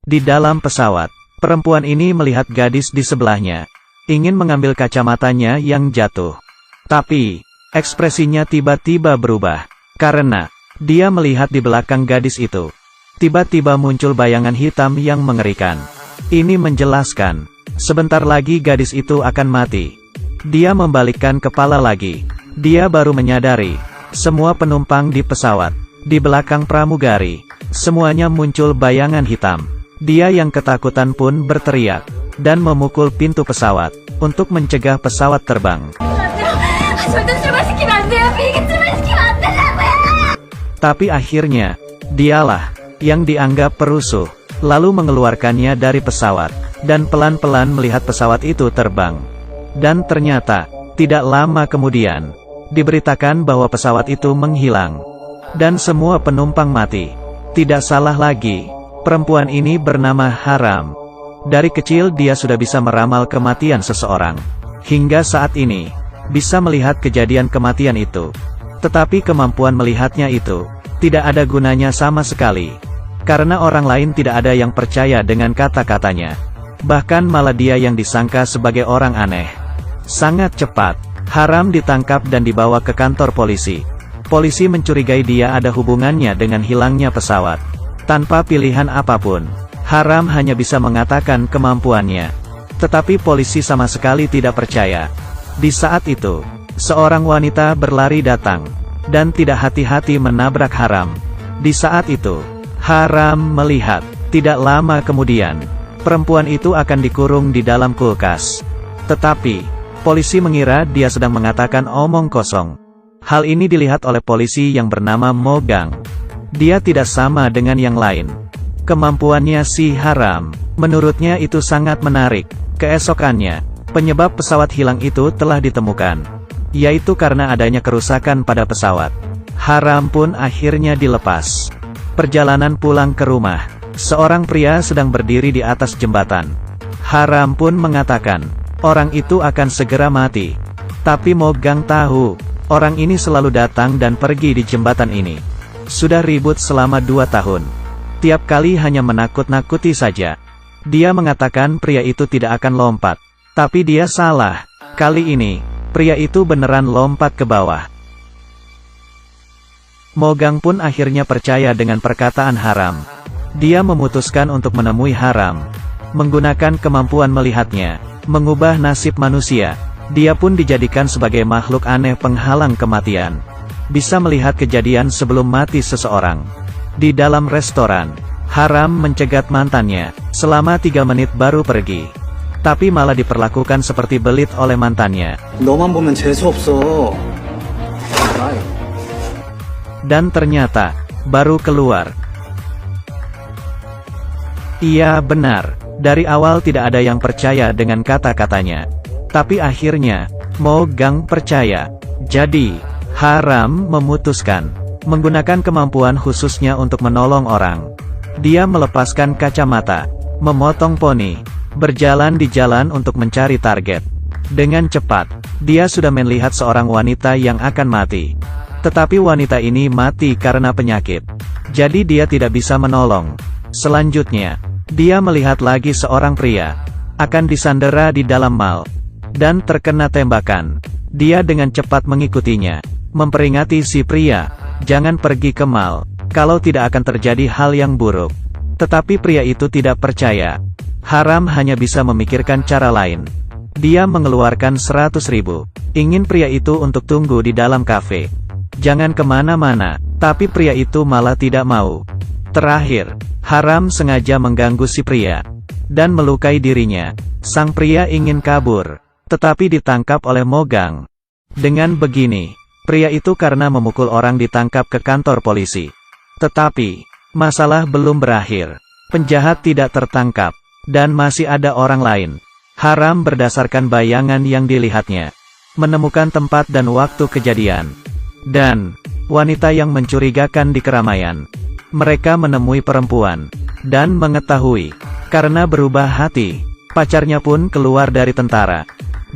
Di dalam pesawat, perempuan ini melihat gadis di sebelahnya. Ingin mengambil kacamatanya yang jatuh. Tapi, ekspresinya tiba-tiba berubah. Karena, dia melihat di belakang gadis itu. Tiba-tiba muncul bayangan hitam yang mengerikan. Ini menjelaskan, sebentar lagi gadis itu akan mati. Dia membalikkan kepala lagi. Dia baru menyadari, semua penumpang di pesawat, di belakang pramugari, semuanya muncul bayangan hitam. Dia yang ketakutan pun berteriak, dan memukul pintu pesawat, untuk mencegah pesawat terbang. Tapi akhirnya, dialah, yang dianggap perusuh, lalu mengeluarkannya dari pesawat, dan pelan-pelan melihat pesawat itu terbang. Dan ternyata, tidak lama kemudian, diberitakan bahwa pesawat itu menghilang. Dan semua penumpang mati. Tidak salah lagi, perempuan ini bernama Haram. Dari kecil dia sudah bisa meramal kematian seseorang. Hingga saat ini, bisa melihat kejadian kematian itu. Tetapi kemampuan melihatnya itu, tidak ada gunanya sama sekali. Karena orang lain tidak ada yang percaya dengan kata-katanya. Bahkan malah dia yang disangka sebagai orang aneh. Sangat cepat, Haram ditangkap dan dibawa ke kantor polisi. Polisi mencurigai dia ada hubungannya dengan hilangnya pesawat. Tanpa pilihan apapun, Haram hanya bisa mengatakan kemampuannya. Tetapi polisi sama sekali tidak percaya. Di saat itu, seorang wanita berlari datang, dan tidak hati-hati menabrak Haram. Di saat itu, Haram melihat, tidak lama kemudian, perempuan itu akan dikurung di dalam kulkas. Tetapi, polisi mengira dia sedang mengatakan omong kosong. Hal ini dilihat oleh polisi yang bernama Mogang. Dia tidak sama dengan yang lain. Kemampuannya si Haram, menurutnya itu sangat menarik. Keesokannya, penyebab pesawat hilang itu telah ditemukan, yaitu karena adanya kerusakan pada pesawat. Haram pun akhirnya dilepas. Perjalanan pulang ke rumah, seorang pria sedang berdiri di atas jembatan. Haram pun mengatakan, orang itu akan segera mati. Tapi Mogang tahu, orang ini selalu datang dan pergi di jembatan ini. Sudah ribut selama 2 tahun. Tiap kali hanya menakut-nakuti saja. Dia mengatakan pria itu tidak akan lompat. Tapi dia salah. Kali ini, pria itu beneran lompat ke bawah. Mogang pun akhirnya percaya dengan perkataan Haram. Dia memutuskan untuk menemui Haram. Menggunakan kemampuan melihatnya, mengubah nasib manusia. Dia pun dijadikan sebagai makhluk aneh penghalang kematian. Bisa melihat kejadian sebelum mati seseorang. Di dalam restoran, Haram mencegat mantannya, selama 3 menit baru pergi. Tapi malah diperlakukan seperti belit oleh mantannya. 너만 보면 재수 없어. Dan ternyata, baru keluar. Iya benar, dari awal tidak ada yang percaya dengan kata-katanya. Tapi akhirnya, Mogang percaya. Jadi, Haram memutuskan, menggunakan kemampuan khususnya untuk menolong orang. Dia melepaskan kacamata, memotong poni, berjalan di jalan untuk mencari target. Dengan cepat, dia sudah melihat seorang wanita yang akan mati. Tetapi wanita ini mati karena penyakit. Jadi dia tidak bisa menolong. Selanjutnya, dia melihat lagi seorang pria, akan disandera di dalam mal, dan terkena tembakan. Dia dengan cepat mengikutinya, memperingati si pria, jangan pergi ke mal, kalau tidak akan terjadi hal yang buruk. Tetapi pria itu tidak percaya. Haram hanya bisa memikirkan cara lain. Dia mengeluarkan 100.000. Ingin pria itu untuk tunggu di dalam kafe. Jangan kemana-mana, tapi pria itu malah tidak mau. Terakhir, Haram sengaja mengganggu si pria, dan melukai dirinya. Sang pria ingin kabur, tetapi ditangkap oleh Mogang. Dengan begini, pria itu karena memukul orang ditangkap ke kantor polisi. Tetapi, masalah belum berakhir. Penjahat tidak tertangkap, dan masih ada orang lain. Haram berdasarkan bayangan yang dilihatnya, menemukan tempat dan waktu kejadian, dan wanita yang mencurigakan di keramaian. Mereka menemui perempuan, dan mengetahui, karena berubah hati, pacarnya pun keluar dari tentara.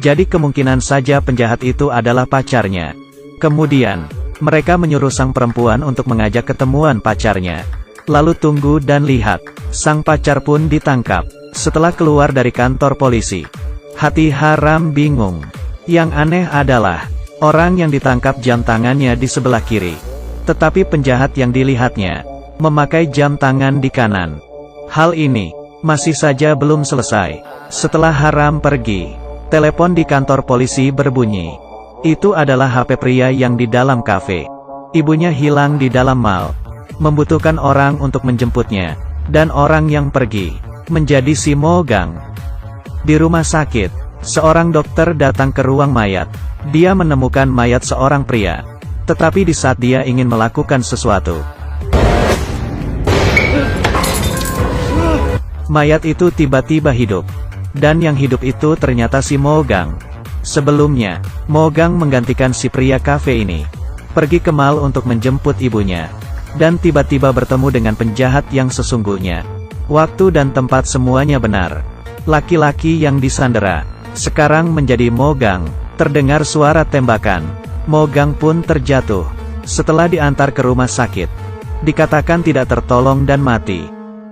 Jadi kemungkinan saja penjahat itu adalah pacarnya. Kemudian, mereka menyuruh sang perempuan untuk mengajak ketemuan pacarnya. Lalu tunggu dan lihat, sang pacar pun ditangkap. Setelah keluar dari kantor polisi, hati Haram bingung. Yang aneh adalah, orang yang ditangkap jam tangannya di sebelah kiri. Tetapi penjahat yang dilihatnya, memakai jam tangan di kanan. Hal ini, masih saja belum selesai. Setelah Haram pergi, telepon di kantor polisi berbunyi. Itu adalah HP pria yang di dalam kafe. Ibunya hilang di dalam mall, membutuhkan orang untuk menjemputnya, dan orang yang pergi, menjadi si Mogang. Di rumah sakit, seorang dokter datang ke ruang mayat. Dia menemukan mayat seorang pria. Tetapi di saat dia ingin melakukan sesuatu, mayat itu tiba-tiba hidup. Dan yang hidup itu ternyata si Mogang. Sebelumnya, Mogang menggantikan si pria kafe ini. Pergi ke mall untuk menjemput ibunya. Dan tiba-tiba bertemu dengan penjahat yang sesungguhnya. Waktu dan tempat semuanya benar. Laki-laki yang disandera, sekarang menjadi Mogang. Terdengar suara tembakan. Mogang pun terjatuh. Setelah diantar ke rumah sakit, dikatakan tidak tertolong dan mati.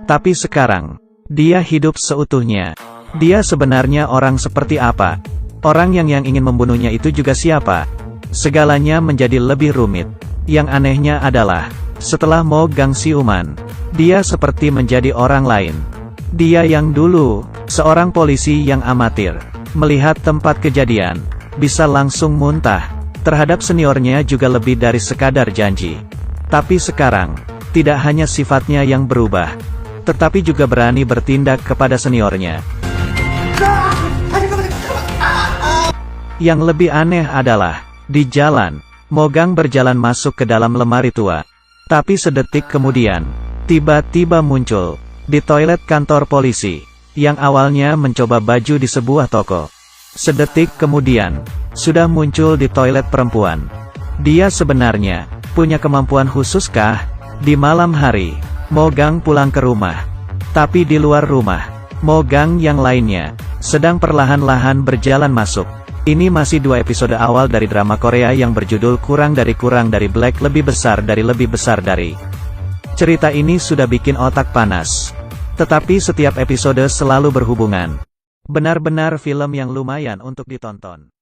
Tapi sekarang, dia hidup seutuhnya. Dia sebenarnya orang seperti apa? Orang yang ingin membunuhnya itu juga siapa? Segalanya menjadi lebih rumit. Yang anehnya adalah, setelah Mogang siuman, dia seperti menjadi orang lain. Dia yang dulu, seorang polisi yang amatir, melihat tempat kejadian, bisa langsung muntah. Terhadap seniornya juga lebih dari sekadar janji. Tapi sekarang, tidak hanya sifatnya yang berubah, tetapi juga berani bertindak kepada seniornya. Yang lebih aneh adalah, di jalan, Mogang berjalan masuk ke dalam lemari tua. Tapi sedetik kemudian, tiba-tiba muncul, di toilet kantor polisi, yang awalnya mencoba baju di sebuah toko. Sedetik kemudian, sudah muncul di toilet perempuan. Dia sebenarnya, punya kemampuan khususkah? Di malam hari, Mogang pulang ke rumah. Tapi di luar rumah, Mogang yang lainnya, sedang perlahan-lahan berjalan masuk. Ini masih 2 episode awal dari drama Korea yang berjudul Kurang dari Black Lebih Besar Dari. Cerita ini sudah bikin otak panas. Tetapi setiap episode selalu berhubungan. Benar-benar film yang lumayan untuk ditonton.